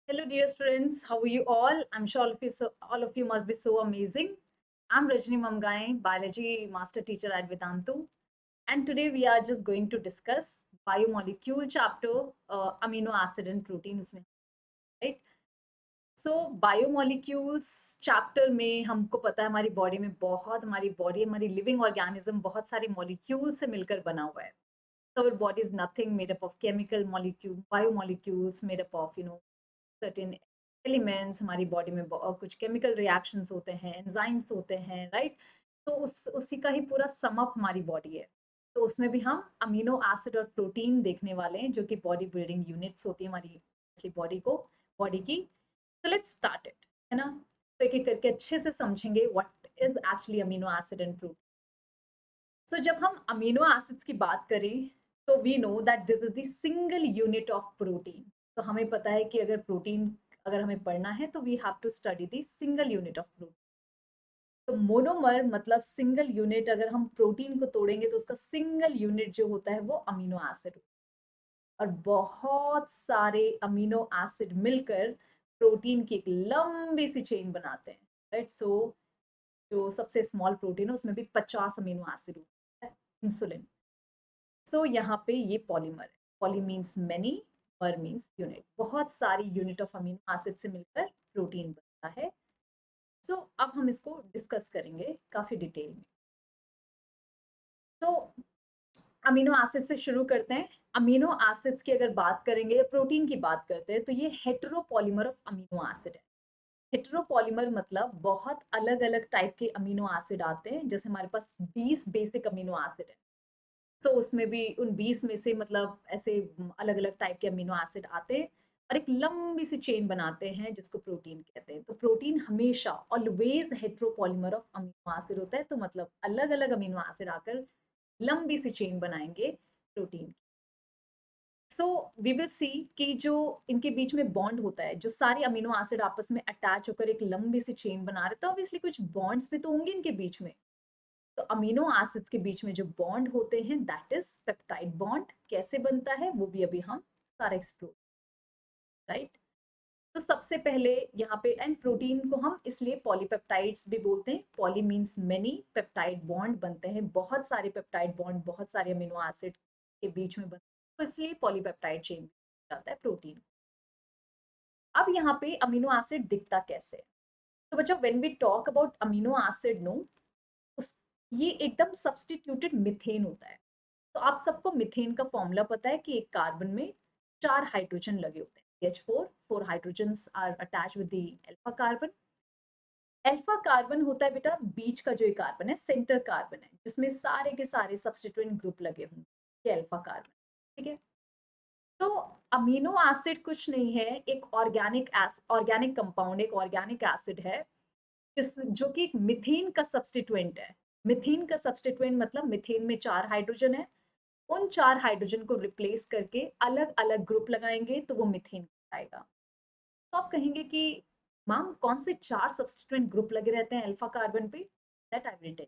Hello, dear students. How are you all? I'm sure all of you must be so amazing. I'm Rajni Mamgai, biology master teacher at Vedantu, and today we are just going to discuss biomolecule chapter, amino acid and protein उसमें, right? सो biomolecules chapter में हमको पता है हमारी body हमारी living organism बहुत सारे molecule से मिलकर बना हुआ है. So our body is nothing made up of chemical molecule, biomolecules made up of certain elements. हमारी बॉडी में कुछ केमिकल रिएक्शंस होते हैं, एंजाइम्स होते हैं, राइट. तो उसी का ही पूरा सम अप हमारी बॉडी है. तो उसमें भी हम अमीनो एसिड और प्रोटीन देखने वाले हैं जो कि बॉडी बिल्डिंग यूनिट्स होती है हमारी बॉडी की. तो लेट्स स्टार्ट इट, है ना. तो एक एक करके अच्छे से समझेंगे what is actually amino acid and protein. So जब हम अमीनो एसिड्स की बात करें तो we know that this is the single unit of protein. तो हमें पता है कि अगर हमें पढ़ना है तो we have to study the single unit of protein. तो मोनोमर मतलब सिंगल यूनिट. अगर हम प्रोटीन को तोड़ेंगे तो उसका सिंगल यूनिट जो होता है वो अमीनो एसिड. और बहुत सारे अमीनो एसिड मिलकर प्रोटीन की एक लंबी सी चेन बनाते हैं, राइट. सो जो सबसे स्मॉल प्रोटीन है उसमें भी 50 अमीनो एसिड होता है. इंसुलिन. सो यहाँ पे ये पॉलीमर है. पॉली मीन्स मेनी, मर मीन्स यूनिट. बहुत सारी यूनिट ऑफ अमीनो एसिड से मिलकर प्रोटीन बनता है. सो अब हम इसको डिस्कस करेंगे काफी डिटेल में. तो अमीनो एसिड से शुरू करते हैं. अमीनो एसिड्स की अगर बात करेंगे या प्रोटीन की बात करते हैं तो ये हेटेरोपॉलीमर ऑफ अमीनो एसिड है. हेटेरोपॉलीमर मतलब बहुत अलग अलग टाइप के अमीनो एसिड आते हैं. जैसे हमारे पास 20 बेसिक अमीनो एसिड है. सो उसमें भी उन 20 में से मतलब ऐसे अलग अलग टाइप के अमीनो एसिड आते हैं और एक लंबी सी चेन बनाते हैं जिसको प्रोटीन कहते हैं. तो प्रोटीन हमेशा always heteropolymer of amino acid होता है. तो मतलब अलग अलग अमीनो एसिड आकर लंबी सी चेन बनाएंगे protein. So we will see कि जो इनके बीच में बॉन्ड होता है, जो सारे अमीनो एसिड आपस में अटैच होकर एक लंबी सी चेन बना रहे, तो ऑब्वियसली कुछ बॉन्ड्स भी तो होंगे इनके बीच में. तो अमीनो एसिड के बीच में जो बॉन्ड होते हैं दैट इज पेप्टाइड बॉन्ड. कैसे बनता है वो भी अभी हम सारा एक्सप्लोर, राइट. तो सबसे पहले यहाँ पे एंड प्रोटीन को हम इसलिए पॉलीपेप्टाइड्स भी बोलते हैं. Poly means many, peptide bond बनते हैं, बहुत सारे पेप्टाइड बॉन्ड बहुत सारे अमीनो एसिड के बीच में बनते हैं. तो इसलिए पॉलीपेप्टाइड चेन जाता है प्रोटीन. अब यहाँ पे अमीनो एसिड दिखता कैसे है. तो बच्चों when we talk about amino acid no, उस ये एकदम सब्स्टिट्यूटेड मिथेन होता है. तो आप सबको मिथेन का फॉर्मूला पता है कि एक कार्बन में 4 हाइड्रोजन लगे होते हैं. Four hydrogens are attach with the alpha carbon. Alpha carbon होता है बेटा बीच का जो एक कार्बन है, सेंटर कार्बन है जिसमें सारे के सारे सब्स्टिट्यूएंट ग्रुप लगे होंगे. ये अल्फा कार्बन, ठीक है. तो अमीनो एसिड कुछ नहीं है, एक ऑर्गेनिक कंपाउंड, एक ऑर्गेनिक एसिड है जो कि मिथेन का सब्स्टिट्यूएंट है. मिथेन का सब्स्टिट्यूएंट मतलब मिथेन में 4 हाइड्रोजन है. उन 4 हाइड्रोजन को रिप्लेस करके अलग अलग ग्रुप लगाएंगे तो वो मिथेन आएगा. तो आप कहेंगे कि मैम कौन से 4 सब्स्टिट्यूएंट ग्रुप लगे रहते हैं अल्फा कार्बन पे. That I will tell.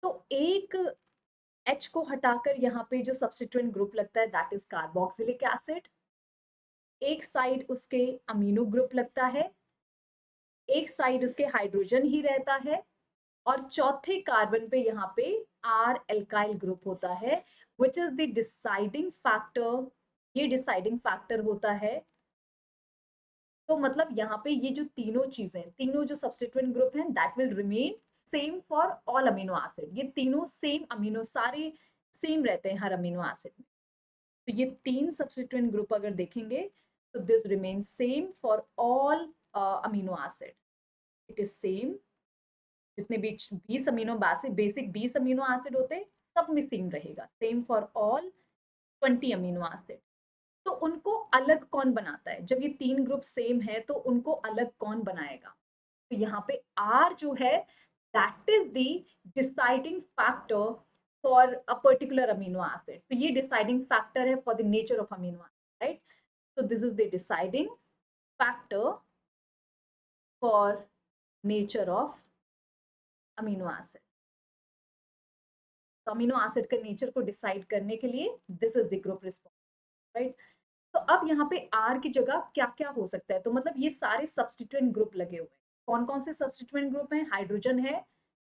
तो एक H को हटाकर यहाँ पे जो सब्स्टिट्यूएंट ग्रुप लगता है दैट इज कार्बोक्सिलिक एसिड. एक साइड उसके अमीनो ग्रुप लगता है, एक साइड उसके हाइड्रोजन ही रहता है और चौथे कार्बन पे यहाँ पे आर एल्काइल ग्रुप होता है which is the deciding factor. ये डिसाइडिंग फैक्टर होता है. तो मतलब यहाँ पे ये जो तीनों चीजें, तीनों जो सब्स्टिट्यूएंट ग्रुप हैं that will remain same for all amino acid. ये तीनों सेम अमीनो, सारे सेम रहते हैं हर अमीनो एसिड में. तो ये 3 सब्स्टिट्यूएंट ग्रुप अगर देखेंगे तो this remain same for all amino acid. It is same. जितने भी 20 अमीनो एसिड होते हैं सब में सेम रहेगा. Same for all 20 amino acid. तो उनको अलग कौन बनाता है. जब ये 3 ग्रुप सेम है तो उनको अलग कौन बनाएगा. तो यहाँ पे आर जो है that is the deciding factor for a particular amino acid. तो ये डिसाइडिंग फैक्टर है for the nature of amino acid, right. so this is the deciding factor for nature of amino acid. तो amino acid के nature को decide करने के लिए this is the group response, right. तो अब यहाँ पे R की जगह क्या क्या हो सकता है, तो मतलब ये सारे सब्स्टिट्यूएंट ग्रुप लगे हुए हैं। कौन कौन से सब्स्टिट्यूएंट ग्रुप हैं? हाइड्रोजन है,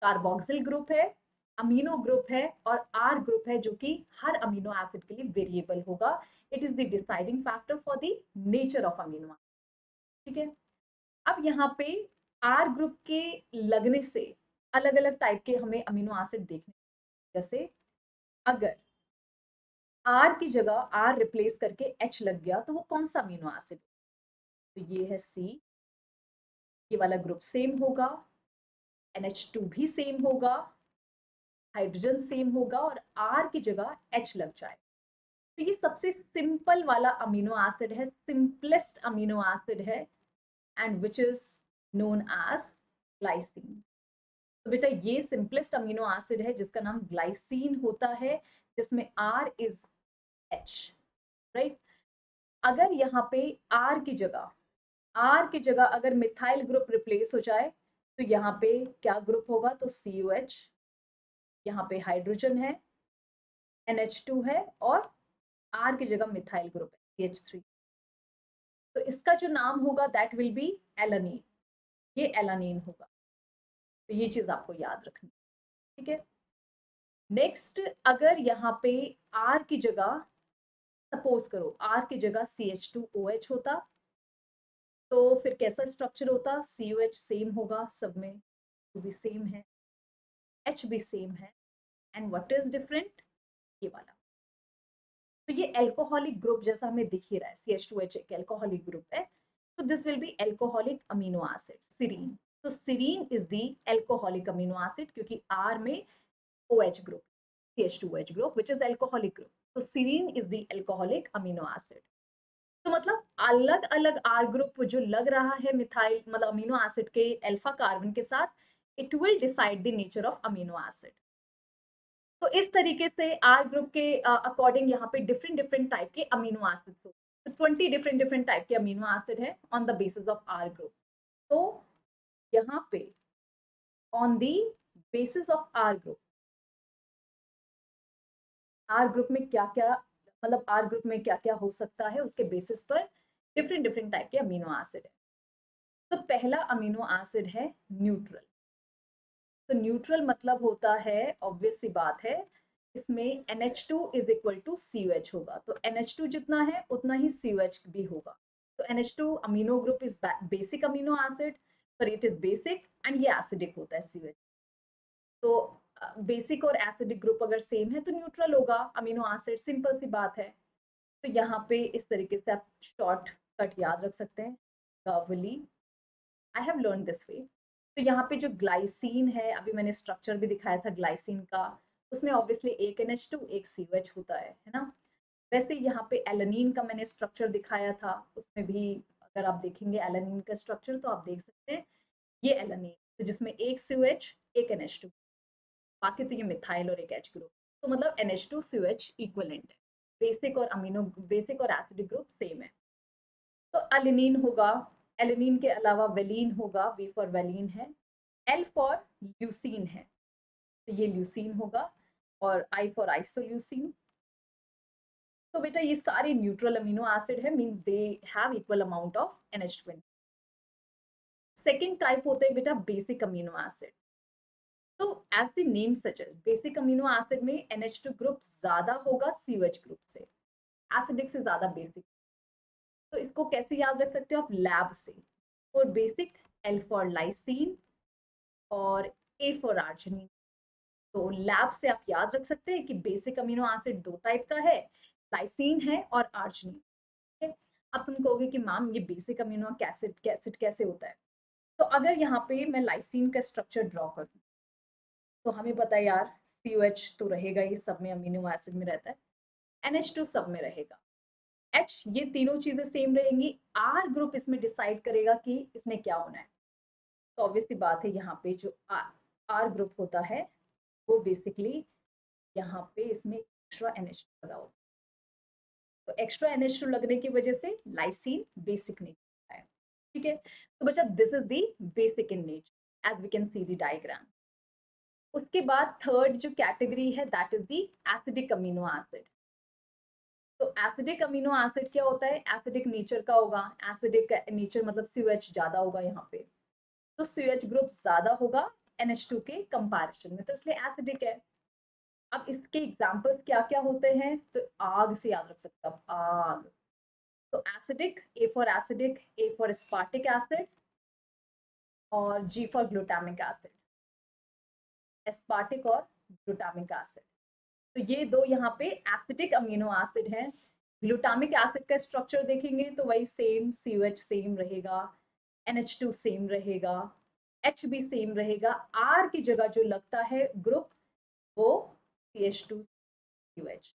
कार्बोक्सिल ग्रुप है, अमीनो ग्रुप है और R ग्रुप है, जो कि हर अमीनो एसिड के लिए वेरिएबल होगा। It is the deciding factor for the nature of amino acid. ठीक है, अब यहाँ पे R ग्रुप के लगने से अलग अलग टाइप के हमें अमीनो एसिड देखने, जैसे अगर R की जगह R रिप्लेस करके H लग गया तो वो कौन सा अमीनो एसिड? तो ये है C, ये वाला ग्रुप सेम होगा, NH2 भी सेम होगा, हाइड्रोजन सेम होगा और R की जगह H लग जाए। तो ये सबसे सिंपल वाला अमीनो एसिड है, सिंपलेस्ट अमीनो एसिड है, and which is known as glycine. तो बेटा ये सिंपलेस्ट अमीनो एसिड है जिसका नाम ग्लाइसिन होता है, जिसमें R इज H, राइट। अगर यहाँ पे R की जगह अगर मिथाइल ग्रुप रिप्लेस हो जाए तो यहाँ पे क्या ग्रुप होगा? तो COH, यहाँ पे हाइड्रोजन है, NH2 है और R की जगह मिथाइल ग्रुप है CH3। तो इसका जो नाम होगा दैट विल बी एलानीन, ये एलानीन होगा। तो ये चीज आपको याद रखनी, ठीक है। नेक्स्ट, अगर यहाँ पे R की जगह, सपोज करो R की जगह CH2OH होता तो फिर कैसा स्ट्रक्चर होता? COH सेम होगा सब में, तो भी सेम है, H भी सेम है, एंड व्हाट इज डिफरेंट? ये वाला। तो ये एल्कोहलिक ग्रुप जैसा हमें दिख ही रहा है, CH2H एक एल्कोहलिक ग्रुप है, तो this will be alcoholic amino acid serine. तो serine is the alcoholic amino acid, क्योंकि R में OH group, CH2OH group which is alcoholic group, तो serine is the alcoholic amino acid. तो मतलब अलग अलग R ग्रुप जो लग रहा है मिथाइल मतलब अमीनो एसिड के अल्फा कार्बन के साथ, it will decide the nature of amino acid. तो इस तरीके से R ग्रुप के अकॉर्डिंग यहाँ पे डिफरेंट डिफरेंट टाइप के अमीनो एसिड, तो 20 डिफरेंट डिफरेंट टाइप के अमीनो एसिड है on the basis of R group. तो यहाँ पे on the basis of R group में क्या क्या, मतलब आर ग्रुप में क्या क्या हो सकता है, उसके बेसिस पर डिफरेंट डिफरेंट टाइप के अमीनो एसिड है। तो पहला अमीनो एसिड है न्यूट्रल। तो न्यूट्रल मतलब होता है, ऑब्वियस सी बात है, इसमें NH2 is equal to COH होगा, तो NH2 जितना है उतना ही COH भी होगा। तो NH2 amino group is basic amino acid, पर इट इज बेसिक एंड ये एसिडिक होता है COH। तो बेसिक और एसिडिक ग्रुप अगर सेम है तो न्यूट्रल होगा अमीनो एसिड, सिंपल सी बात है। तो यहाँ पे इस तरीके से आप शॉर्ट कट याद रख सकते हैं, Gawali, I have learn this way. तो यहाँ पे जो ग्लाइसिन है, अभी मैंने स्ट्रक्चर भी दिखाया था ग्लाइसिन का, उसमें ऑब्वियसली एक NH2 एक COH होता है ना। वैसे यहाँ पे एलानीन का मैंने स्ट्रक्चर दिखाया था, उसमें भी अगर आप देखेंगे एलानीन का स्ट्रक्चर तो आप देख सकते हैं ये एलानीन, तो जिसमें एक COH एक NH2, बाकी तो ये मिथाइल और एक H ग्रुप, तो मतलब NH2 COH इक्विवेलेंट है, बेसिक और अमीनो बेसिक और एसिडिक ग्रुप सेम है। तो एलिनीन होगा, एलिनीन के अलावा वेलीन होगा, V फॉर वेलीन है, L फॉर ल्यूसीन है, तो ये ल्यूसीन होगा, और I फॉर आइसोल्यूसीन। तो बेटा ये सारे न्यूट्रल अमीनो एसिड है, means they have equal amount of NH20। Second type होते हैं बेटा बेसिक अमीनो एसिड। तो as the name suggest, basic amino acid में NH2 ग्रुप ज्यादा होगा COH ग्रुप से, एसिडिक से ज्यादा बेसिक। तो इसको कैसे याद रख सकते हो आप? लैब से। For basic L for lysine और A फॉर आर्जिनिन। तो लैब से आप याद रख सकते हैं कि बेसिक अमीनो एसिड दो टाइप का है, लाइसीन है और आर्जिनिन। ठीक है, अब तुम कहोगे कि मैम ये बेसिक अमीनो एसिड कैसे होता है? तो अगर यहाँ पे मैं लाइसीन का स्ट्रक्चर ड्रॉ करूँ तो हमें पता है यार COH तो रहेगा, ये सब में अमीनो एसिड में रहता है, NH2 सब में रहेगा, H, ये तीनों चीजें सेम रहेंगी, R ग्रुप इसमें डिसाइड करेगा कि इसने क्या होना है। तो ऑब्वियसली बात है यहाँ पे जो R ग्रुप होता है वो बेसिकली यहाँ पे इसमें एक्स्ट्रा NH2 लगा होता है, तो एक्स्ट्रा NH2 लगने की वजह से लाइसीन बेसिक नहीं होता है। ठीक है, तो बच्चा this is the basic in nature as we can see the diagram. उसके बाद थर्ड जो कैटेगरी है that is the acidic amino acid. तो एसिडिक अमीनो एसिड क्या होता है, एसिडिक नेचर का होगा, एसिडिक नेचर मतलब COH ज्यादा होगा यहाँ पे, तो COH ग्रुप ज्यादा होगा NH2 के कंपैरिजन में, तो इसलिए एसिडिक है। अब इसके एग्जांपल्स क्या क्या होते हैं, तो आग से याद रख सकते हो आप, आग। तो acidic, A for acidic, A for aspartic acid, और G for glutamic acid, aspartic और ग्लूटामिक एसिड। तो ये दो यहाँ पे एसिडिक अमीनो एसिड हैं। ग्लूटामिक एसिड का स्ट्रक्चर देखेंगे तो वही सेम, COH सेम रहेगा, NH2 सेम रहेगा, H भी सेम रहेगा, R की जगह जो लगता है ग्रुप वो CH2COH,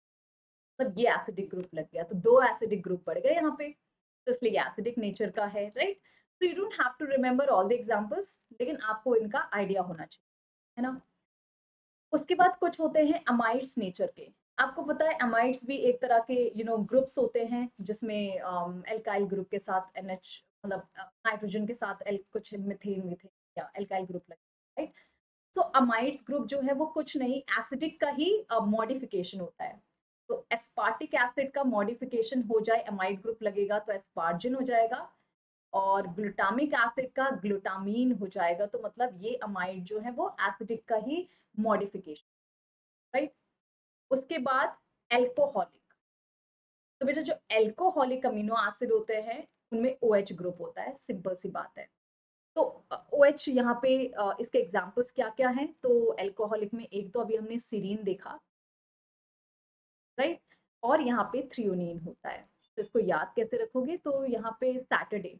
मतलब ये एसिडिक ग्रुप लग गया, तो दो एसिडिक ग्रुप पड़ गए यहाँ पे, तो इसलिए एसिडिक नेचर का है, राइट। तो you don't have to remember all the examples, लेकिन आपको इनका आइडिया होना चाहिए, है ना। उसके बाद कुछ होते हैं अमाइड्स नेचर के। आपको पता है अमाइड्स भी एक तरह के ग्रुप्स होते हैं, जिसमें एल्काइल ग्रुप के साथ NH, मतलब नाइट्रोजन के साथ कुछ मीथेन मीथेन या एल्काइल ग्रुप लगता है, राइट। सो अमाइड्स ग्रुप जो है वो कुछ नहीं, एसिडिक का ही मॉडिफिकेशन होता है। तो एस्पार्टिक एसिड का मॉडिफिकेशन हो जाए, अमाइड ग्रुप लगेगा तो एस्पार्जिन हो जाएगा, और ग्लूटामिक एसिड का ग्लूटामीन हो जाएगा, तो मतलब ये अमाइड जो है वो एसिडिक का ही मॉडिफिकेशन, राइट। उसके बाद एल्कोहलिक, तो बेटा जो एल्कोहलिक अमीनो एसिड होते हैं उनमें OH ग्रुप होता है, सिंपल सी बात है। तो OH यहाँ पे इसके एग्जांपल्स क्या क्या हैं, तो एल्कोहलिक में एक तो अभी हमने सीरीन देखा, राइट, और यहाँ पे थ्रियोनीन होता है। तो इसको याद कैसे रखोगे, तो यहाँ पे सैटरडे,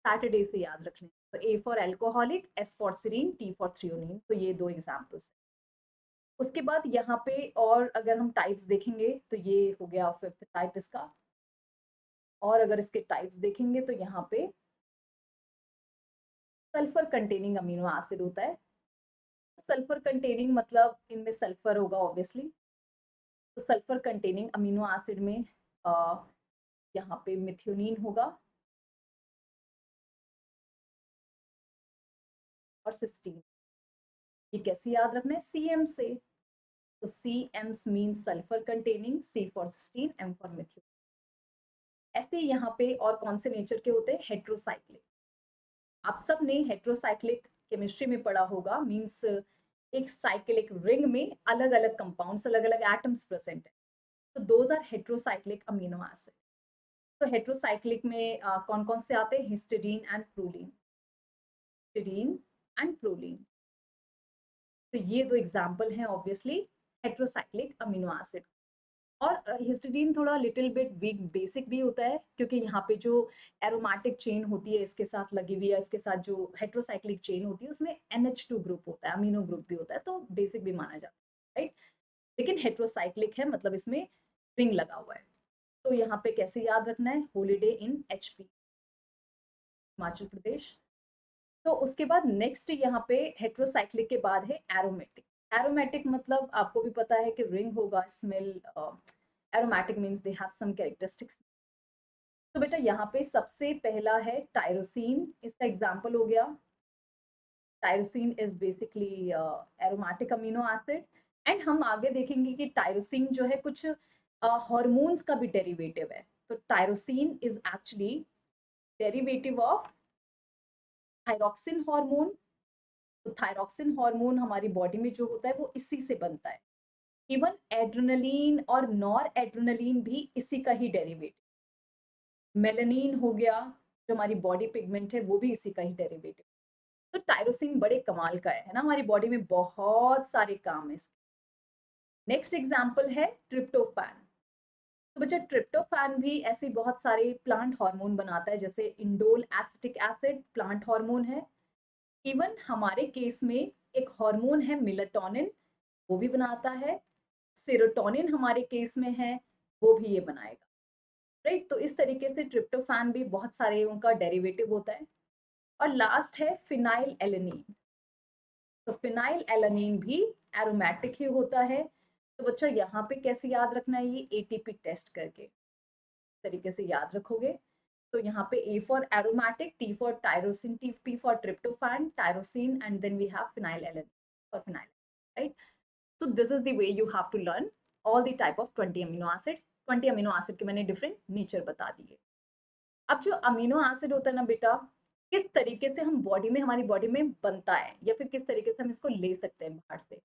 सैटरडे से याद रखने, तो A for alcoholic, S for serine, T for threonine, तो ये दो एग्जांपल्स। उसके बाद यहाँ पे और अगर हम टाइप्स देखेंगे तो ये हो गया फिफ्थ टाइप इसका, और अगर इसके टाइप्स देखेंगे तो यहाँ पे सल्फर कंटेनिंग अमीनो एसिड होता है। सल्फर कंटेनिंग मतलब इनमें सल्फर होगा ऑब्वियसली, तो सल्फर कंटेनिंग अमीनो एसिड में यहाँ पे मिथ्योनीन होगा और सिस्टीन। ये कैसे याद रखना है, CM से, तो CMs mean sulphur containing, C for cysteine, M for methionine. ऐसे यहाँ पे और कौन से नेचर के होते हैं, हेट्रोसाइक्लिक। आप सब ने हेट्रोसाइक्लिक केमिस्ट्री में पढ़ा होगा, मींस एक साइक्लिक रिंग में अलग अलग कंपाउंड्स, अलग अलग एटम्स प्रेजेंट है, तो those are heterocyclic amino acid. तो हेट्रोसाइक्लिक में कौन कौन से आते हैं, histidine and proline, histidine and proline. तो ये दो एग्जांपल हैं ऑब्वियसली हेट्रोसाइक्लिक अमीनो एसिड। और हिस्टिडीन थोड़ा लिटिल बिट वीक बेसिक भी होता है, क्योंकि यहाँ पे जो एरोमेटिक चेन होती है इसके साथ लगी हुई है, इसके साथ जो हेट्रोसाइक्लिक चेन होती है उसमें NH2 ग्रुप होता है, अमीनो ग्रुप भी होता है, तो बेसिक भी माना जाता है, राइट। लेकिन हेट्रोसाइक्लिक है, मतलब इसमें रिंग लगा हुआ है। तो यहाँ पे कैसे याद रखना है, हॉलीडे इन HP, हिमाचल प्रदेश। तो उसके बाद नेक्स्ट यहाँ पे हेट्रोसाइक्लिक के बाद है एरोमेटिक। एरोमेटिक मतलब आपको भी पता है कि रिंग होगा, smell, aromatic means they have some characteristics. तो बेटा यहाँ पे सबसे पहला है टायरोसिन, इसका एग्जांपल हो गया। Tyrosine is basically aromatic amino acid, and हम आगे देखेंगे कि टायरोसिन जो है कुछ हॉर्मोन्स का भी डेरिवेटिव है। तो tyrosine is actually derivative of thyroxine hormone. तो थायरॉक्सिन हार्मोन हमारी बॉडी में जो होता है वो इसी से बनता है। इवन एड्रेनलिन और नॉर एड्रेनलिन भी इसी का ही डेरिवेटिव। मेलानिन हो गया, जो हमारी बॉडी पिगमेंट है वो भी इसी का ही डेरिवेटिव। तो टायरोसिन बड़े कमाल का है ना, हमारी बॉडी में बहुत सारे काम है इसके। नेक्स्ट एग्जाम्पल है ट्रिप्टोफैन। तो बच्चा ट्रिप्टोफैन भी ऐसे बहुत सारे प्लांट हार्मोन बनाता है, जैसे indole acetic acid plant hormone है। इवन हमारे केस में एक हार्मोन है मेलाटोनिन, वो भी बनाता है। सेरोटोनिन हमारे केस में है, वो भी ये बनाएगा, राइट। तो इस तरीके से ट्रिप्टोफैन भी बहुत सारे उनका डेरिवेटिव होता है। और लास्ट है फिनाइल एलेनिन। तो फिनाइल एलानिन भी एरोमेटिक ही होता है। तो बच्चा यहाँ पे कैसे याद रखना है, ये ATP टेस्ट करके तरीके से याद रखोगे। तो यहाँ पे A for aromatic, T for tyrosine, P for tryptophan, tyrosine, and then we have phenylalanine for phenyl, right. So this is the way you have to learn all the type of 20 amino acid. 20 amino acid के मैंने different nature बता दिए। अब जो amino acid होता है ना बेटा, किस तरीके से हम बॉडी में, हमारी बॉडी में बनता है या फिर किस तरीके से हम इसको ले सकते हैं बाहर से।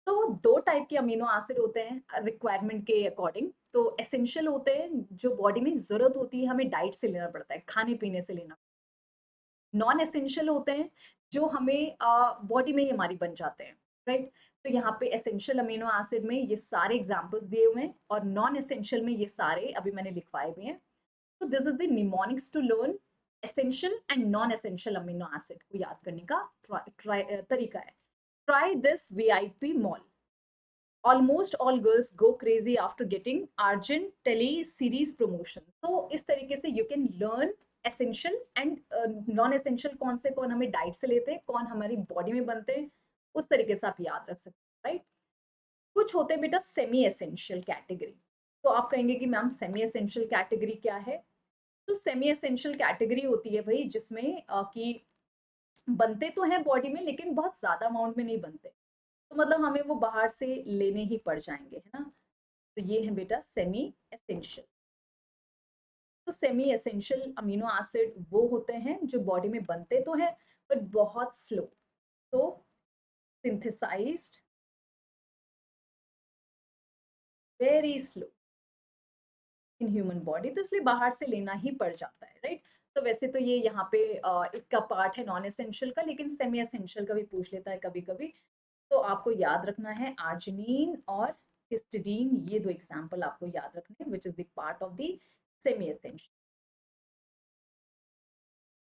तो दो टाइप के अमीनो एसिड होते हैं रिक्वायरमेंट के अकॉर्डिंग। तो एसेंशियल होते हैं जो बॉडी में जरूरत होती है, हमें डाइट से लेना पड़ता है, खाने पीने से लेना। नॉन एसेंशियल होते हैं जो हमें बॉडी में ही हमारी बन जाते हैं, राइट। तो यहाँ पे एसेंशियल अमीनो एसिड में ये सारे एग्जांपल्स दिए हुए हैं और नॉन एसेंशियल में ये सारे अभी मैंने लिखवाए हुए हैं। तो this is the mnemonics to learn essential and non essential amino acid को याद करने का तरीका है। Try this VIP mall. Almost all girls go crazy after getting Arjun Tele series promotion. तो इस तरीके से you can learn essential and non essential कौन से, कौन हमें डाइट से लेते हैं, कौन हमारी बॉडी में बनते हैं, उस तरीके से आप याद रख सकते हैं, राइट। कुछ होते हैं बेटा सेमी एसेंशियल कैटेगरी। तो आप कहेंगे कि मैम सेमी एसेंशियल कैटेगरी क्या है। तो सेमी एसेंशियल कैटेगरी होती है भाई जिसमें कि बनते तो हैं बॉडी में लेकिन बहुत ज्यादा अमाउंट में नहीं बनते, तो मतलब हमें वो बाहर से लेने ही पड़ जाएंगे, है ना। तो ये है बेटा सेमी एसेंशियल। तो सेमी एसेंशियल अमीनो एसिड वो होते हैं जो बॉडी में बनते तो हैं बट बहुत स्लो, तो synthesized very slow in human body, तो इसलिए बाहर से लेना ही पड़ जाता है, राइट। तो वैसे तो ये यहाँ पे इसका पार्ट है नॉन एसेंशियल का, लेकिन सेमी एसेंशियल का भी पूछ लेता है कभी कभी। तो आपको याद रखना है आर्जिनिन और हिस्टिडीन, ये दो एग्जाम्पल आपको याद रखने हैं, which is the part of the semi essential.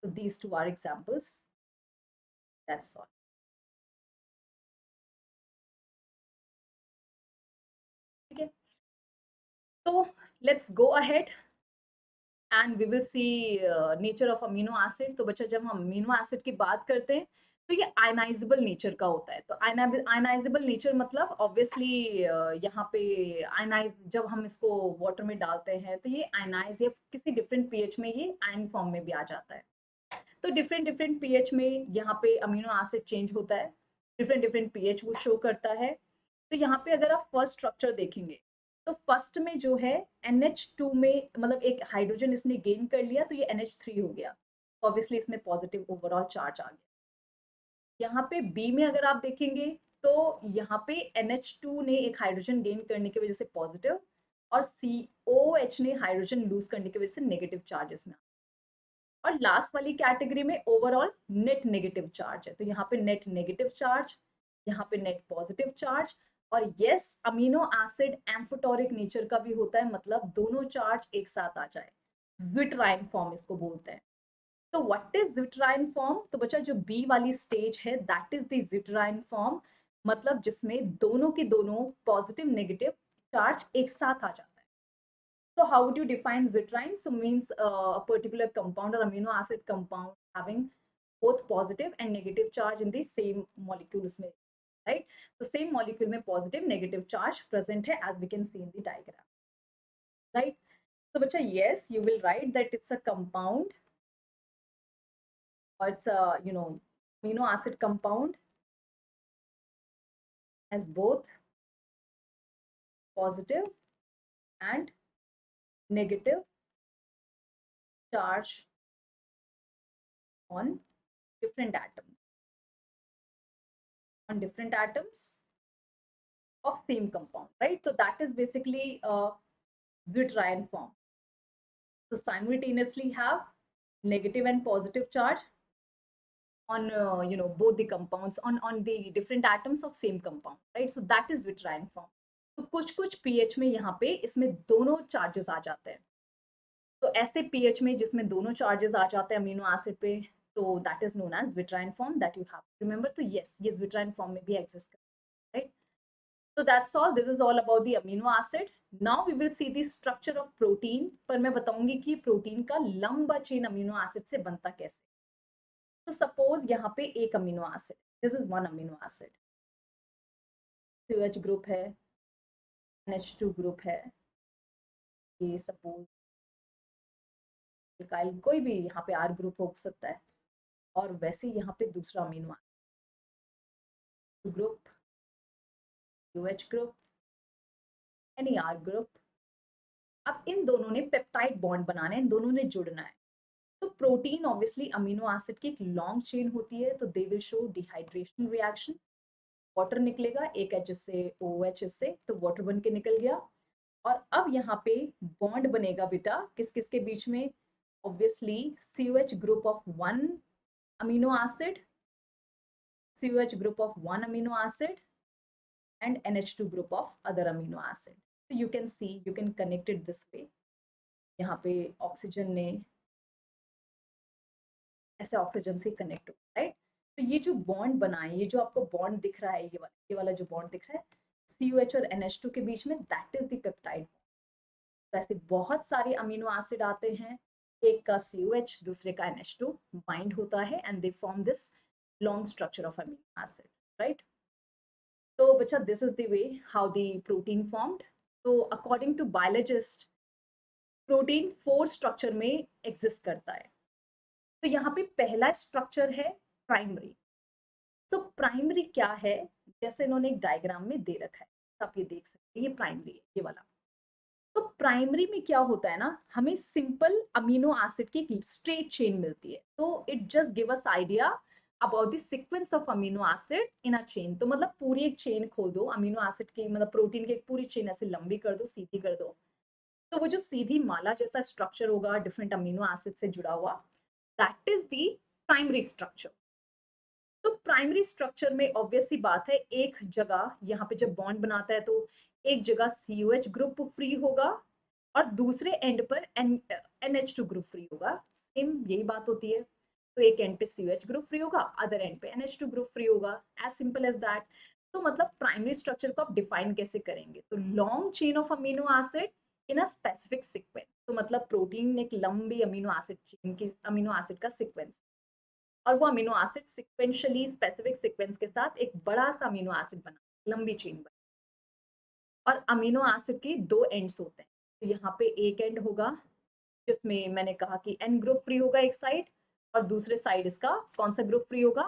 So these two are examples. That's all. ठीक है, तो let's go ahead and we will see nature of amino acid. तो बच्चा जब हम अमीनो एसिड की बात करते हैं तो ये आयनाइजेबल नेचर का होता है। तो आयनाइजेबल नेचर मतलब ऑब्वियसली यहाँ पे आयनाइज, जब हम इसको वाटर में डालते हैं तो ये आयनाइज या किसी डिफरेंट पीएच में ये आयन फॉर्म में भी आ जाता है। तो डिफरेंट डिफरेंट पीएच में यहाँ पे अमीनो एसिड चेंज होता है, डिफरेंट डिफरेंट पीएच वो शो करता है। तो यहाँ पे अगर आप फर्स्ट स्ट्रक्चर देखेंगे तो फर्स्ट में जो है NH2 में मतलब एक हाइड्रोजन इसने गेन कर लिया तो ये NH3 हो गया, ऑब्वियसली इसमें पॉजिटिव ओवरऑल चार्ज आ गया। यहाँ पे बी में अगर आप देखेंगे तो यहाँ पे NH2 ने एक हाइड्रोजन गेन करने की वजह से पॉजिटिव और COH ने हाइड्रोजन लूज करने की वजह से नेगेटिव चार्जेस में। और लास्ट वाली कैटेगरी में ओवरऑल नेट नेगेटिव चार्ज है, तो यहाँ पे नेट नेगेटिव चार्ज, यहाँ पे नेट पॉजिटिव चार्ज। और यस, अमीनो एसिड एम्फोटोरिक नेचर का भी होता है, मतलब दोनों चार्ज एक साथ आ जाए, ज्विटराइन फॉर्म इसको बोलते हैं। तो व्हाट इज ज्विटराइन फॉर्म, तो बच्चा जो बी वाली स्टेज है दैट इज द ज्विटराइन फॉर्म, मतलब जिसमें दोनों के दोनों पॉजिटिव नेगेटिव चार्ज एक साथ आ जाता है। So how would you define zwitterine? So means a particular compound or amino acid compound having both positive and negative charge in the same molecule उसमें, right? So same molecule में positive negative charge present है as we can see in the diagram, right? So बच्चा yes, you will write that it's a compound or it's a amino acid compound has both positive and negative charge on different atoms, of same compound, right? So that is basically a zwitterion form. So simultaneously have negative and positive charge on both the compounds on the different atoms of same compound, right? So that is zwitterion form. तो कुछ कुछ pH में यहाँ पे इसमें दोनों charges आ जाते हैं। तो ऐसे pH में जिसमें दोनों चार्जेस आ जाते हैं अमीनो एसिड पे, तो that is known as zwitterion form that you have to remember. तो yes, ये zwitterion form में भी exist करता है, right? So that's all. This is all about the amino acid. Now we will see the structure of protein. पर मैं बताऊंगी कि प्रोटीन का लंबा चेन अमीनो एसिड से बनता कैसे। तो सपोज यहाँ पे एक amino acid, this is one amino acid, COH group है, NH2 ग्रुप है, ये सपोज एल्काइल कोई भी यहाँ पे R ग्रुप हो सकता है, और वैसे यहाँ पे दूसरा amino acid group, COH group, any R group, अब इन दोनों ने पेप्टाइड बॉन्ड बनाना है, इन दोनों ने जुड़ना है। तो प्रोटीन ऑब्वियसली अमीनो एसिड की एक लॉन्ग चेन होती है, तो they will show dehydration reaction. Water निकलेगा, एक एच से ओ एच से, तो वाटर बन के निकल गया। और अब यहाँ पे बॉन्ड बनेगा बेटा किस किस के बीच में, obviously COH group of one amino acid, COH group of one amino acid and NH2 group of other amino acid. So you can see, you can connect it this way. यहाँ पे oxygen ने ऐसे oxygen से connect हो, right. तो ये जो bond बना है, ये जो आपको बॉन्ड दिख रहा है, ये वाला जो बॉन्ड दिख रहा है COH और NH2 के बीच में, दैट इज द पेप्टाइड। वैसे बहुत सारे अमीनो एसिड आते हैं, एक का COH दूसरे का NH2 बाइंड होता है and they form this long structure of amino acid, right. तो बच्चा this is the way how the protein formed. तो according to biologist protein 4 structure में एग्जिस्ट करता है। तो यहाँ पे पहला स्ट्रक्चर है प्राइमरी। तो प्राइमरी क्या है, जैसे इन्होंने एक डायग्राम में दे रखा है, आप ये देख सकते हैं, ये प्राइमरी है, ये वाला। तो प्राइमरी में क्या होता है ना, हमें सिंपल अमीनो एसिड की एक स्ट्रेट चेन मिलती है। तो it just give us idea about the sequence of amino acid in a chain. तो मतलब पूरी एक चेन खोल दो अमीनो एसिड की, मतलब प्रोटीन की एक पूरी चेन ऐसे लंबी कर दो, सीधी कर दो, तो वो जो सीधी माला जैसा स्ट्रक्चर होगा डिफरेंट अमीनो एसिड से जुड़ा हुआ, that is the primary structure. तो प्राइमरी स्ट्रक्चर में ऑब्वियस सी बात है, एक जगह यहाँ पे जब बॉन्ड बनाता है तो एक जगह COH ग्रुप फ्री होगा और दूसरे एंड पर NH2 ग्रुप फ्री होगा। सेम यही बात होती है। तो एक एंड पे COH ग्रुप फ्री होगा, अदर एंड पे NH2 ग्रुप फ्री होगा, एज सिंपल एज दैट। तो मतलब प्राइमरी स्ट्रक्चर को आप डिफाइन कैसे करेंगे, तो long chain of amino acid in a specific sequence. तो मतलब प्रोटीन एक लंबी अमीनो एसिड चेन की अमीनो एसिड का सीक्वेंस, और वो amino acid sequentially specific sequence के साथ एक बड़ा सा अमीनो एसिड बना, लंबी चेन बना। और अमीनो एसिड के 2 एंड्स होते हैं। तो यहाँ पे एक एंड होगा जिसमें मैंने कहा कि N ग्रुप फ्री होगा एक साइड, और दूसरे साइड इसका कौन सा ग्रुप फ्री होगा,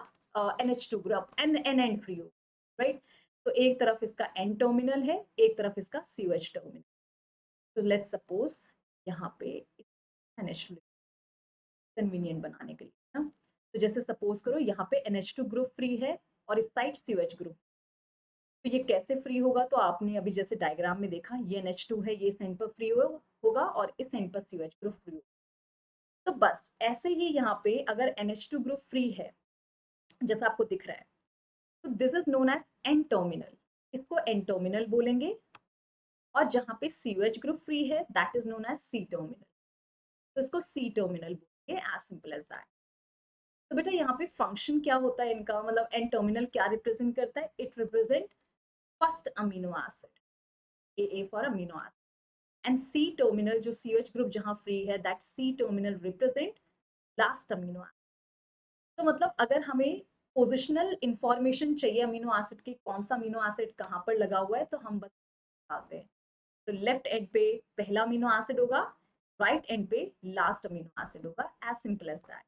NH2 group, N and free होगा, राइट। तो एक तरफ इसका N टर्मिनल है, एक तरफ इसका COH टर्मिनल। तो लेट्स सपोज यहाँ पे NH2 कन्वीनियंट बनाने के लिए ना, तो जैसे सपोज करो यहाँ पे NH2 ग्रुप फ्री है और इस साइड COH ग्रुप। तो ये कैसे फ्री होगा, तो आपने अभी जैसे डायग्राम में देखा, ये NH2 है, ये इस एंड पर फ्री होगा और इस एंड पर COH ग्रुप फ्री होगा। तो बस ऐसे ही यहाँ पे अगर NH2 ग्रुप फ्री है जैसा आपको दिख रहा है, तो this is known as N terminal, इसको एन टर्मिनल बोलेंगे। और जहाँ पे COH ग्रुप फ्री है that is known as C terminal, तो इसको सी टर्मिनल बोलेंगे, एज सिंपल एज दैट। तो बेटा यहाँ पे फंक्शन क्या होता है इनका, मतलब एन टर्मिनल क्या रिप्रेजेंट करता है, it represent first amino acid, A for amino acid, and C terminal जो COH ग्रुप जहां फ्री है, that C terminal represent last amino acid. तो मतलब अगर हमें पोजिशनल इंफॉर्मेशन चाहिए अमीनो एसिड की, कौन सा अमीनो एसिड कहाँ पर लगा हुआ है, तो हम बस बताते हैं। तो लेफ्ट एंड पे पहला अमीनो एसिड होगा, राइट एंड पे लास्ट अमीनो एसिड होगा, एज सिंपल एज दैट।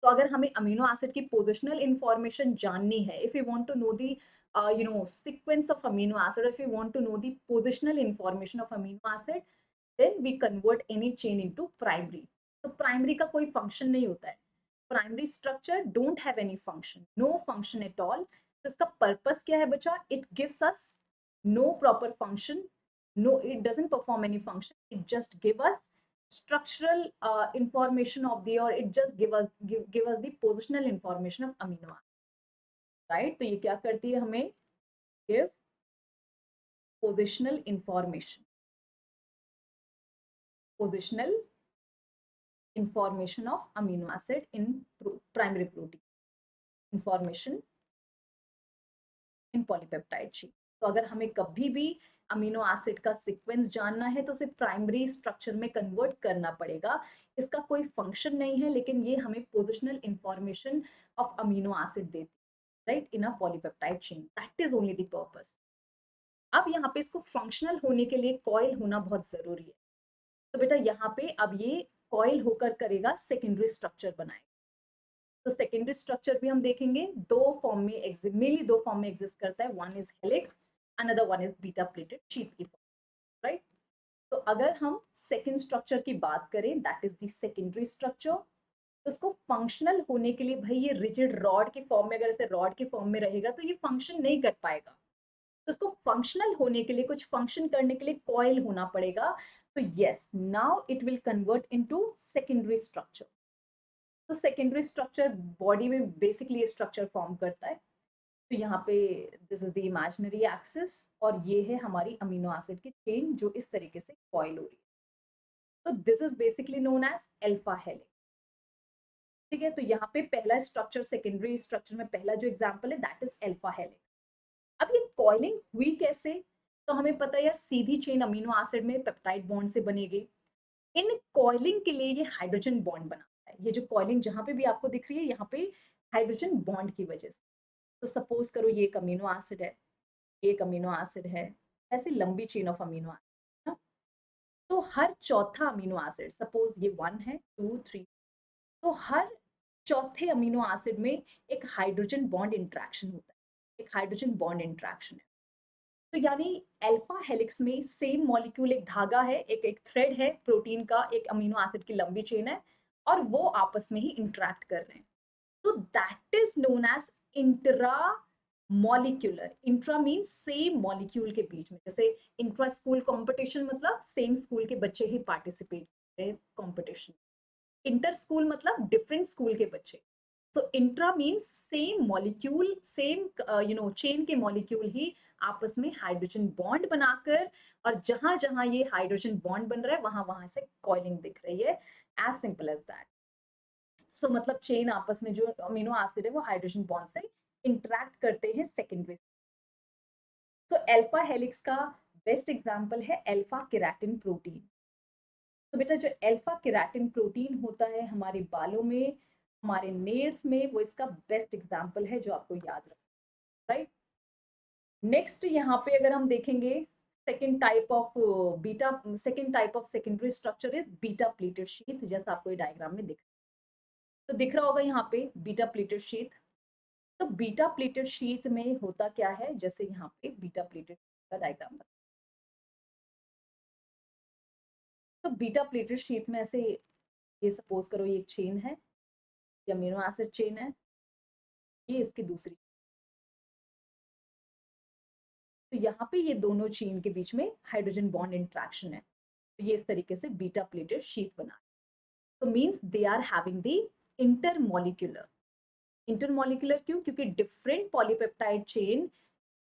तो अगर हमें अमीनो एसिड की पोजिशनल इंफॉर्मेशन जाननी है, if you want to know the sequence of amino acid, if you want to know the positional information of amino acid, then we convert any chain into primary. तो primary का कोई function नहीं होता है, primary structure don't have any function, no function at all. तो इसका purpose क्या है बच्चा, it gives us no proper function, no, it doesn't perform any function, it just give us structural information of the, or it just give us the positional information of amino acid, right। तो ये क्या करती है, हमें give positional information, positional information of amino acid in primary protein, information in polypeptide chain. तो अगर हमें कभी भी अमीनो एसिड का सीक्वेंस जानना है तो उसे प्राइमरी स्ट्रक्चर में कन्वर्ट करना पड़ेगा। इसका कोई फंक्शन नहीं है, लेकिन ये हमें positional information of amino acid देती है, right, in a polypeptide chain, that is only the purpose. अब यहाँ पे इसको फंक्शनल होने के लिए कॉइल होना बहुत जरूरी है। तो बेटा यहाँ पे अब ये कॉइल होकर करेगा सेकेंडरी स्ट्रक्चर बनाएगा। तो सेकेंडरी स्ट्रक्चर भी हम देखेंगे, दो फॉर्म में मेनली दो फॉर्म में एग्जिस्ट करता है, one is helix, another one is beta pleated sheet की फॉर्म, राइट। तो अगर हम सेकेंड स्ट्रक्चर की बात करें, that is the secondary structure, तो उसको फंक्शनल होने के लिए भाई ये रिजिड रॉड के फॉर्म में, अगर ऐसे रॉड के फॉर्म में रहेगा तो ये फंक्शन नहीं कर पाएगा। तो उसको फंक्शनल होने के लिए, कुछ फंक्शन करने के लिए कॉइल होना पड़ेगा। तो yes, now it will convert into secondary structure. तो सेकेंडरी स्ट्रक्चर बॉडी में बेसिकली ये स्ट्रक्चर फॉर्म करता है। तो यहाँ पे this is the imaginary axis, और ये है हमारी अमीनो एसिड की चेन जो इस तरीके से कॉइल हो रही है। तो this is basically known as alpha helix. ठीक है, तो यहाँ पे पहला स्ट्रक्चर, सेकेंडरी स्ट्रक्चर में पहला जो एग्जांपल है दैट इज अल्फा हेलिक्स। अब ये कॉइलिंग हुई कैसे? तो हमें पता है यार, सीधी चेन अमीनो एसिड में पेप्टाइड बॉन्ड से बनेगी। इन कॉइलिंग के लिए ये हाइड्रोजन बॉन्ड बनाता है। ये जो कॉइलिंग जहां पे भी आपको दिख रही है, यहाँ पे हाइड्रोजन बॉन्ड की वजह से। तो सपोज करो ये एक अमीनो एसिड है, एक अमीनो एसिड है, ऐसी लंबी चेन ऑफ अमीनो एसिड। तो हर चौथा अमीनो एसिड, सपोज ये 1 है, 2, 3, तो हर चौथे अमीनो एसिड में एक हाइड्रोजन बॉन्ड इंट्रैक्शन होता है, एक हाइड्रोजन बॉन्ड इंट्रैक्शन है। तो यानी अल्फा हेलिक्स में सेम मॉलिक्यूल, एक धागा है, एक एक थ्रेड है प्रोटीन का, एक अमीनो एसिड की लंबी चेन है, और वो आपस में ही इंटरेक्ट कर रहे हैं। तो that is known as intra molecular. Intra means same molecule के बीच में, जैसे इंट्रा स्कूल कंपटीशन मतलब सेम स्कूल के बच्चे ही पार्टिसिपेट करते हैं कंपटीशन। इंटर स्कूल मतलब डिफरेंट स्कूल के बच्चे। So intra means same molecule, same chain के मॉलिक्यूल ही आपस में हाइड्रोजन बॉन्ड बनाकर, और जहां जहां ये हाइड्रोजन बॉन्ड बन रहा है वहां वहां से कॉइलिंग दिख रही है। As simple as that. So मतलब चेन आपस में जो अमीनो एसिड है वो हाइड्रोजन बॉन्ड से इंटरैक्ट करते हैं सेकेंडरी। सो अल्फा हेलिक्स का बेस्ट एग्जांपल है अल्फा केराटिन प्रोटीन। तो बेटा जो अल्फा केराटिन प्रोटीन होता है हमारे बालों में, हमारे नेल्स में, वो इसका बेस्ट एग्जांपल है जो आपको याद रखना, राइट। नेक्स्ट यहाँ पे अगर हम देखेंगे, second type of beta, second type of secondary structure is beta pleated sheath, जैसा आपको ये डायग्राम में दिख रहा होगा यहाँ पे बीटा प्लेटेड शीथ। तो बीटा प्लेटेड शीथ में होता क्या है, जैसे यहाँ पे बीटा प्लेटेड का डायग्राम। तो बीटा प्लेटेड शीथ में ऐसे, ये सपोज करो ये एक चेन है, ये अमीनो एसिड चेन है, ये इसकी दूसरी। तो यहाँ पे ये दोनों चेन के बीच में हाइड्रोजन बॉन्ड इंट्रैक्शन है। तो ये इस तरीके से बीटा प्लेटेड शीथ बना। तो means they are having the intermolecular. Intermolecular क्यों? क्योंकि डिफरेंट पॉलीपेप्टाइड चेन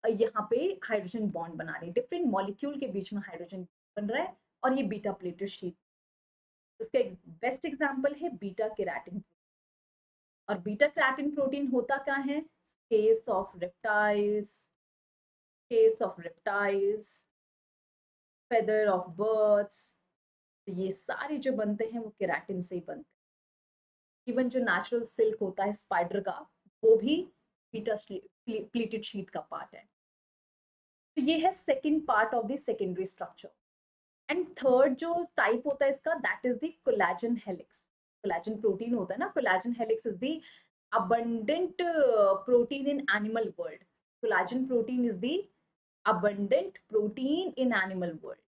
यहाँ पे हाइड्रोजन बॉन्ड बना रही है, डिफरेंट मॉलिक्यूल के बीच में हाइड्रोजन बन रहा है, और ये बीटा प्लेटेड शीथ। उसका बेस्ट एग्जांपल है बीटा केराटिन। और बीटा केराटिन प्रोटीन होता क्या है? Scales of reptiles, scales of reptiles, feather of birds, ये सारे जो बनते हैं वो केराटिन से ही बनते हैं। इवन जो नेचुरल सिल्क होता है स्पाइडर का, वो भी बीटा प्लेटेड शीथ का पार्ट है। तो ये है second part of the secondary structure. And third जो टाइप होता है इसका, that is the collagen helix. Collagen protein होता है ना, collagen helix is the abundant protein in animal world. Collagen protein is the abundant protein in animal world.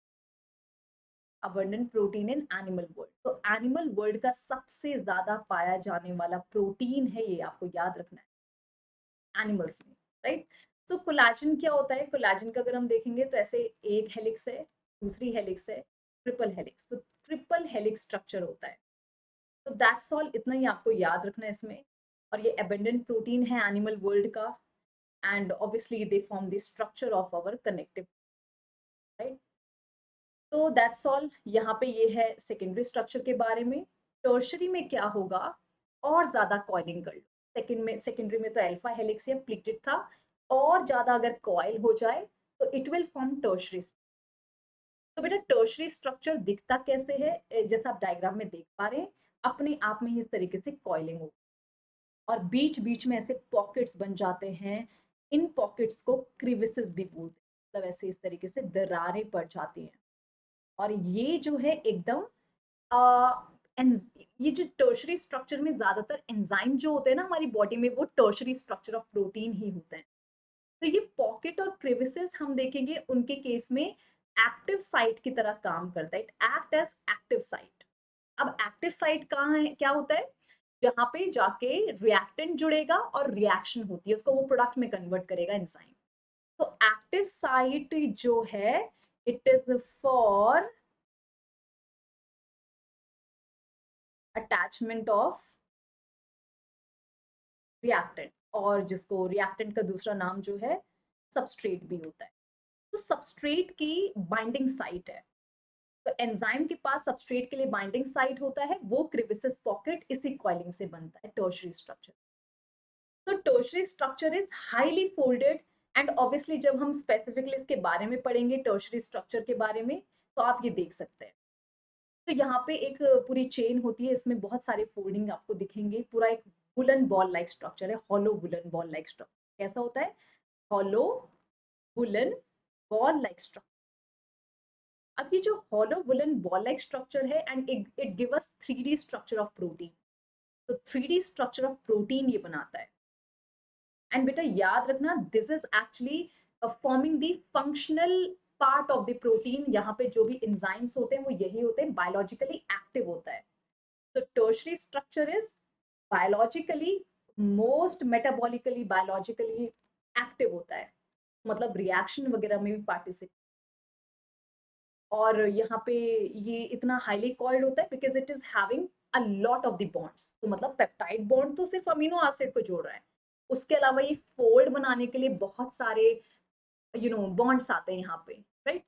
Abundant protein in animal world. तो animal world का सबसे ज्यादा पाया जाने वाला प्रोटीन है ये, आपको याद रखना है एनिमल्स में, राइट। सो कोलेजन क्या होता है? कोलेजन का अगर हम देखेंगे तो ऐसे एक हेलिक्स है, दूसरी हेलिक्स है, ट्रिपल हेलिक्स। तो ट्रिपल हेलिक्स स्ट्रक्चर होता है। तो दैट्स ऑल, इतना ही आपको याद रखना है इसमें। और ये एबेंडेंट प्रोटीन है एनिमल वर्ल्ड का, and obviously they form the structure of our connective, right. तो दैट्स ऑल, यहाँ पे ये है सेकेंडरी स्ट्रक्चर के बारे में। टर्शरी में क्या होगा, और ज्यादा कॉइलिंग कर लो। सेकेंडरी में तो अल्फा हेलिक्स या प्लीटेड था, और ज्यादा अगर कॉइल हो जाए तो इट विल फॉर्म टर्शरी। तो बेटा टर्शरी स्ट्रक्चर दिखता कैसे है? जैसा आप डायग्राम में देख पा रहे हैं, अपने आप में ही इस तरीके से कॉइलिंग हो, और बीच बीच में ऐसे पॉकेट्स बन जाते हैं। इन पॉकेट्स को क्रिविसेस भी बोलते हैं, मतलब ऐसे इस तरीके से दरारें पड़ जाती हैं। और ये जो है एकदम ये जो टर्शरी स्ट्रक्चर में ज्यादातर एंजाइम जो होते हैं ना हमारी बॉडी में, वो टर्शरी स्ट्रक्चर ऑफ प्रोटीन ही होते हैं। तो ये पॉकेट और क्रिविसेस हम देखेंगे उनके केस में एक्टिव साइट की तरह काम करता है, it act as active site. अब एक्टिव साइट कहाँ है, क्या होता है, जहां पे जाके रिएक्टेंट जुड़ेगा और रिएक्शन होती है, उसको वो प्रोडक्ट में कन्वर्ट करेगा एंजाइम। तो एक्टिव साइट जो है, it is for attachment of reactant, और जिसको रिएक्टेंट का दूसरा नाम जो है सबस्ट्रेट भी होता है। तो सबस्ट्रेट की बाइंडिंग साइट है, तो एंजाइम के पास सबस्ट्रेट के लिए बाइंडिंग साइट होता है, वो क्रिविसिस पॉकेट इसी कॉइलिंग से बनता है, टर्शरी स्ट्रक्चर। तो tertiary structure is highly folded, and obviously जब हम स्पेसिफिकली इसके बारे में पढ़ेंगे टर्शरी स्ट्रक्चर के बारे में, तो आप ये देख सकते हैं। तो यहाँ पे एक पूरी चेन होती है, इसमें बहुत सारे फोल्डिंग आपको दिखेंगे, पूरा एक वुलन बॉल लाइक स्ट्रक्चर है, hollow woollen ball like structure. कैसा होता है, hollow woollen ball like structure. अब ये जो hollow woollen ball like structure है, and it give us 3D structure of protein. तो 3D स्ट्रक्चर ऑफ प्रोटीन ये बनाता है। एंड बेटा याद रखना, this is actually forming the functional part of the protein. यहाँ पे जो भी एंजाइम्स होते हैं वो यही होते हैं, बायोलॉजिकली एक्टिव होता है। तो tertiary structure is biologically most metabolically biologically active होता है, मतलब रिएक्शन वगैरह में भी पार्टिसिपेट। और यहाँ पे ये इतना हाईली कॉइल्ड होता है because it is having a lot of the bonds. तो मतलब पेप्टाइड बॉन्ड तो सिर्फ अमीनो एसिड को जोड़ रहा है, उसके अलावा ये फोल्ड बनाने के लिए बहुत सारे बॉन्ड्स आते हैं यहाँ पे, राइट।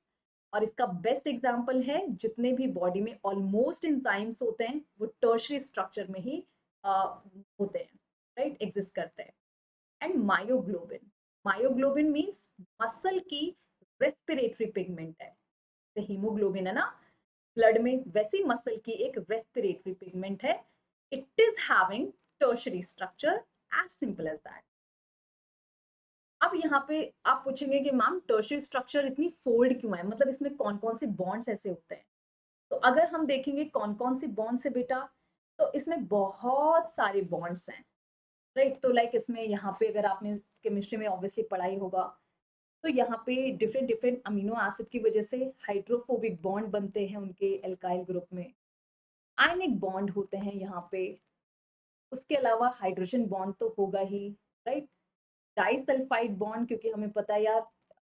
और इसका बेस्ट एग्जांपल है, जितने भी बॉडी में ऑलमोस्ट एंजाइम्स होते हैं वो टर्शरी स्ट्रक्चर में ही होते हैं, राइट, एग्जिस्ट करते हैं। And myoglobin, myoglobin means muscle की रेस्पिरेटरी पिगमेंट है। हीमोग्लोबिन है ना ब्लड में, वैसी मसल की एक रेस्पिरेटरी पिगमेंट है। It is having tertiary structure, as simple as that. अब यहाँ पे आप पूछेंगे कि मैम टर्शरी स्ट्रक्चर इतनी फोल्ड क्यों है, मतलब इसमें कौन कौन से बॉन्ड्स ऐसे होते हैं। तो अगर हम देखेंगे कौन कौन से बॉन्ड्स है बेटा, तो इसमें बहुत सारे बॉन्ड्स हैं, राइट। तो लाइक इसमें यहाँ पे अगर आपने केमिस्ट्री में ऑब्वियसली पढ़ाई होगा, तो यहाँ पे डिफरेंट डिफरेंट अमीनो एसिड की वजह से हाइड्रोफोबिक बॉन्ड बनते हैं उनके एल्काइल ग्रुप में, आयनिक बॉन्ड होते हैं यहाँ पे, उसके अलावा हाइड्रोजन बॉन्ड तो होगा ही, राइट। डाइसल्फाइड बॉन्ड, क्योंकि हमें पता है यार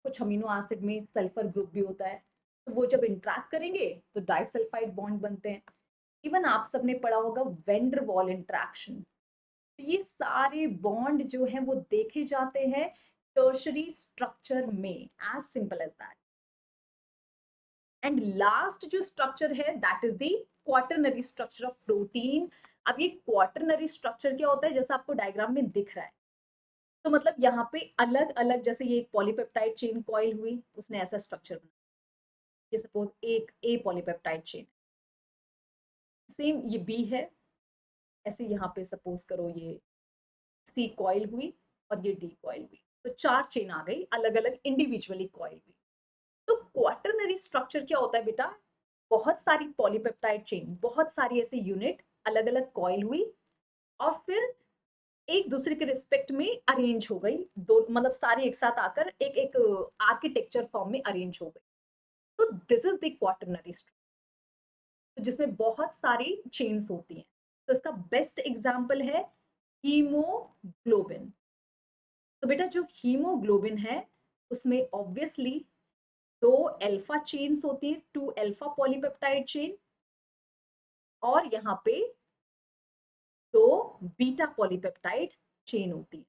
कुछ अमीनो एसिड में सल्फर ग्रुप भी होता है, तो वो जब इंट्रैक्ट करेंगे तो डाइसल्फाइड बॉन्ड बनते हैं। इवन आप सबने पढ़ा होगा वेंडर वॉल इंट्रैक्शन। तो ये सारे बॉन्ड जो हैं वो देखे जाते हैं टर्शरी स्ट्रक्चर में, as simple as that. And last जो स्ट्रक्चर है that is the quaternary structure of protein. अब ये क्वाटरनरी स्ट्रक्चर क्या होता है, जैसा आपको डायग्राम में दिख रहा है, तो मतलब यहाँ पे अलग अलग, जैसे ये एक पॉलीपेप्टाइड चेन कॉइल हुई, उसने ऐसा स्ट्रक्चर बनाया, ये सपोज एक ए पॉलीपेप्टाइड चेन, सेम ये बी है, ऐसे यहाँ पे सपोज करो ये सी कॉइल हुई और ये डी कॉइल हुई, तो 4 चेन आ गई अलग अलग इंडिविजुअली कॉइल हुई। तो क्वाटरनरी स्ट्रक्चर क्या होता है बेटा, बहुत सारी पॉलीपेप्टाइड चेन, बहुत सारी ऐसी यूनिट अलग अलग कॉइल हुई, और फिर एक दूसरे के रिस्पेक्ट में अरेंज हो गई, दो मतलब सारी एक साथ आकर एक एक आर्किटेक्चर फॉर्म में अरेंज हो गई। तो this is the quaternary structure, जिसमें बहुत सारी चेन्स होती हैं। तो इसका बेस्ट एग्जांपल है हीमोग्लोबिन। तो बेटा जो हीमोग्लोबिन है उसमें ऑब्वियसली 2 अल्फा चेन्स होती है, 2 अल्फा पॉलीपेप्टाइड चेन, और यहाँ पे 2 बीटा पॉलीपेप्टाइड चेन होती है।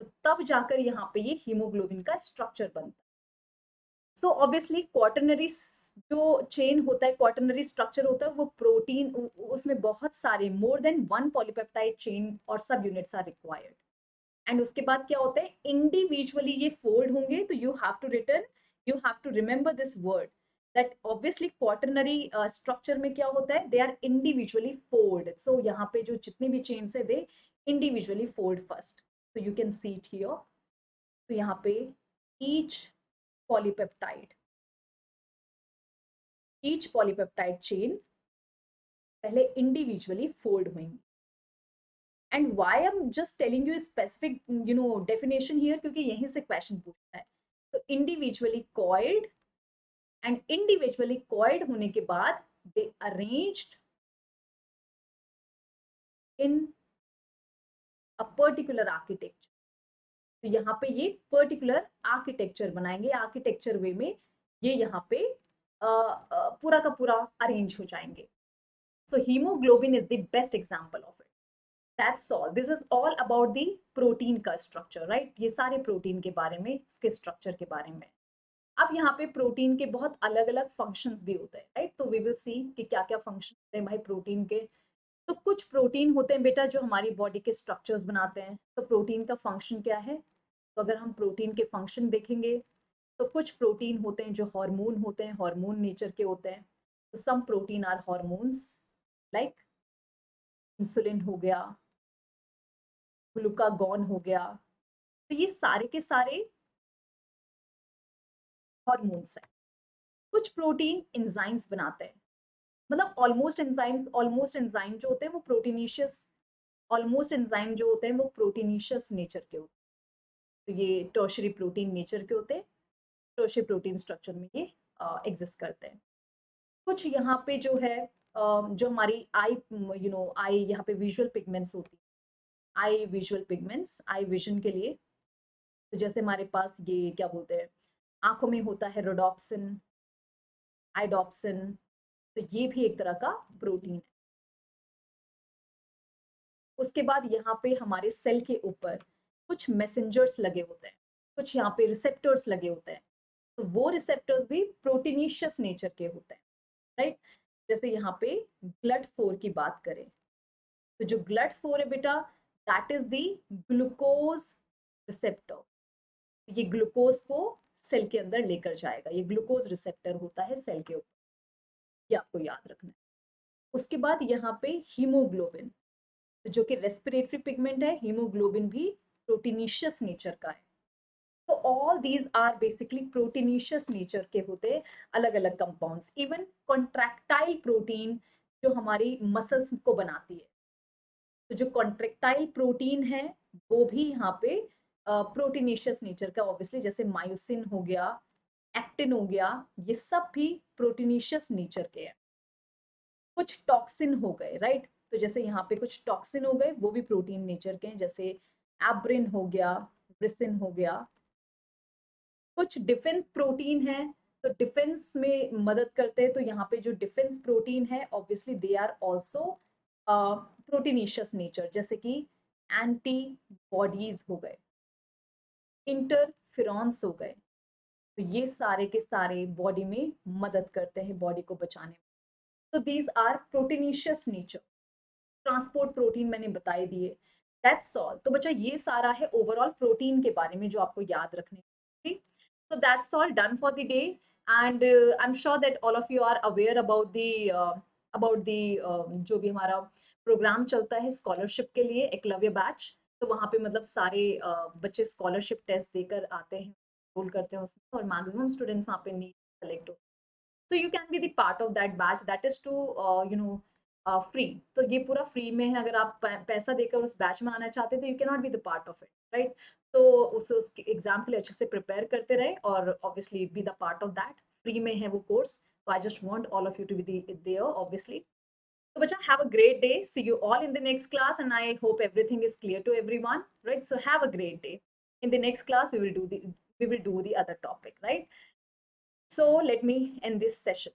तो तब जाकर यहाँ पे ये हीमोग्लोबिन का स्ट्रक्चर बनता है। सो ऑब्वियसली क्वाटरनरी जो चेन होता है, क्वाटरनरी स्ट्रक्चर होता है, वो प्रोटीन, उसमें बहुत सारे मोर देन 1 पॉलीपेप्टाइड चेन और सब यूनिट्स आर रिक्वायर्ड। एंड उसके बाद क्या होता है, इंडिविजुअली ये फोल्ड होंगे, तो you have to remember this word that obviously quaternary structure में क्या होता है, they are individually fold. So यहाँ पे जो जितनी भी चेन्स है they individually fold first, so you can see it here। तो यहाँ पे each polypeptide each polypeptide chain पहले इंडिविजुअली फोल्ड होंगी। And why I am just telling you specific definition here, क्योंकि यहीं से क्वेश्चन पूछता है। तो individually coiled and individually coiled होने के बाद they arranged in a particular architecture. तो यहाँ पे ये पर्टिकुलर आर्किटेक्चर बनाएंगे, आर्किटेक्चर वे में ये यहाँ पे पूरा का पूरा अरेंज हो जाएंगे। So haemoglobin is the best example of it. That's all, this is all about the protein का स्ट्रक्चर, राइट। ये सारे प्रोटीन के बारे में, उसके स्ट्रक्चर के बारे में। अब यहाँ पे प्रोटीन के बहुत अलग अलग फंक्शंस भी होते हैं, राइट। तो वी विल सी कि क्या क्या फंक्शन होते हैं भाई प्रोटीन के। तो कुछ प्रोटीन होते हैं बेटा जो हमारी बॉडी के स्ट्रक्चर्स बनाते हैं। तो प्रोटीन का फंक्शन क्या है? तो अगर हम प्रोटीन के फंक्शन देखेंगे तो कुछ प्रोटीन होते हैं जो हार्मोन होते हैं, हार्मोन नेचर के होते हैं। तो some protein are hormones, like insulin हो गया, ग्लूकागॉन हो गया। तो ये सारे के सारे हार्मोन्स हैं। कुछ प्रोटीन एंजाइम्स बनाते हैं, मतलब ऑलमोस्ट एंजाइम जो होते हैं वो प्रोटीनिशियस, ऑलमोस्ट एंजाइम जो होते हैं वो प्रोटीनिशियस नेचर के होते हैं। तो ये टर्शरी प्रोटीन नेचर के होते हैं, टर्शरी प्रोटीन स्ट्रक्चर में ये एग्जिस्ट करते हैं। कुछ यहाँ पे जो है जो हमारी आई, आई यहाँ पे विजुअल पिगमेंट्स होती है, आई विजुअल पिगमेंट्स, आई विजन के लिए। तो जैसे हमारे पास ये क्या बोलते हैं, आंखों में होता है रोडोप्सिन, आइडोप्सिन। तो ये भी एक तरह का प्रोटीन है। उसके बाद यहाँ पे हमारे सेल के ऊपर कुछ मैसेंजर्स लगे होते हैं, कुछ यहाँ पे रिसेप्टर्स लगे होते हैं। तो वो रिसेप्टर्स भी प्रोटीनिशियस नेचर के होते हैं, राइट। जैसे यहाँ पे GLUT4 की बात करें तो जो GLUT4 है बेटा, that is the glucose receptor. ये ग्लूकोज को सेल के अंदर लेकर जाएगा, ये ग्लूकोज रिसेप्टर होता है सेल के ऊपर, ये आपको याद रखना है। उसके बाद यहाँ पे हीमोग्लोबिन, जो कि रेस्पिरेटरी पिगमेंट है, हीमोग्लोबिन भी प्रोटीनिशियस नेचर का है। तो all these are basically proteinaceous nature के होते हैं, अलग अलग कंपाउंड्स। इवन कॉन्ट्रैक्टाइल प्रोटीन जो हमारी मसल्स को बनाती है, तो जो कॉन्ट्रैक्टाइल प्रोटीन है वो भी यहाँ पे प्रोटीनिशियस नेचर का, ऑब्वियसली जैसे मायोसिन हो गया, एक्टिन हो गया, ये सब भी प्रोटीनिशियस नेचर के हैं। कुछ टॉक्सिन हो गए, राइट। तो जैसे यहाँ पे कुछ टॉक्सिन हो गए, वो भी प्रोटीन नेचर के हैं, जैसे एब्रिन हो गया, ब्रिसिन हो गया। कुछ डिफेंस प्रोटीन है, तो डिफेंस में मदद करते हैं। तो यहाँ पे जो डिफेंस प्रोटीन है obviously they are also proteinaceous nature, जैसे कि एंटीबॉडीज हो गए, इंटरफिरॉन्स हो गए। तो ये सारे के सारे बॉडी में मदद करते हैं, बॉडी को बचाने में। तो these are proteinaceous nature. Transport protein मैंने बताए दिए। That's all. तो बच्चा ये सारा है ओवरऑल प्रोटीन के बारे में जो आपको याद रखने, ठीक। so that's all done for the day, and I'm sure that all of you are aware about the जो भी हमारा प्रोग्राम चलता है स्कॉलरशिप के लिए, एकलव्य बैच। तो वहाँ पे मतलब सारे बच्चे स्कॉलरशिप टेस्ट देकर आते हैं, रोल करते हैं उसमें, और मैक्सिमम स्टूडेंट्स वहाँ पे नीट सेलेक्ट हो। so you can be the part of that batch, that is to free. तो ये पूरा फ्री में है, अगर आप पैसा देकर उस बैच में आना चाहते हैं तो you can not be the part of it, right. तो उसके एग्जाम के लिए अच्छे से प्रिपेयर करते रहे और obviously be the part of that. Free में है वो कोर्स, तो I just want all of you to be there obviously. तो बच्चा have a great day, see you all in the next class, and I hope everything is clear to everyone, right. So have a great day. In the next class we will do the other topic, right? So let me end this session.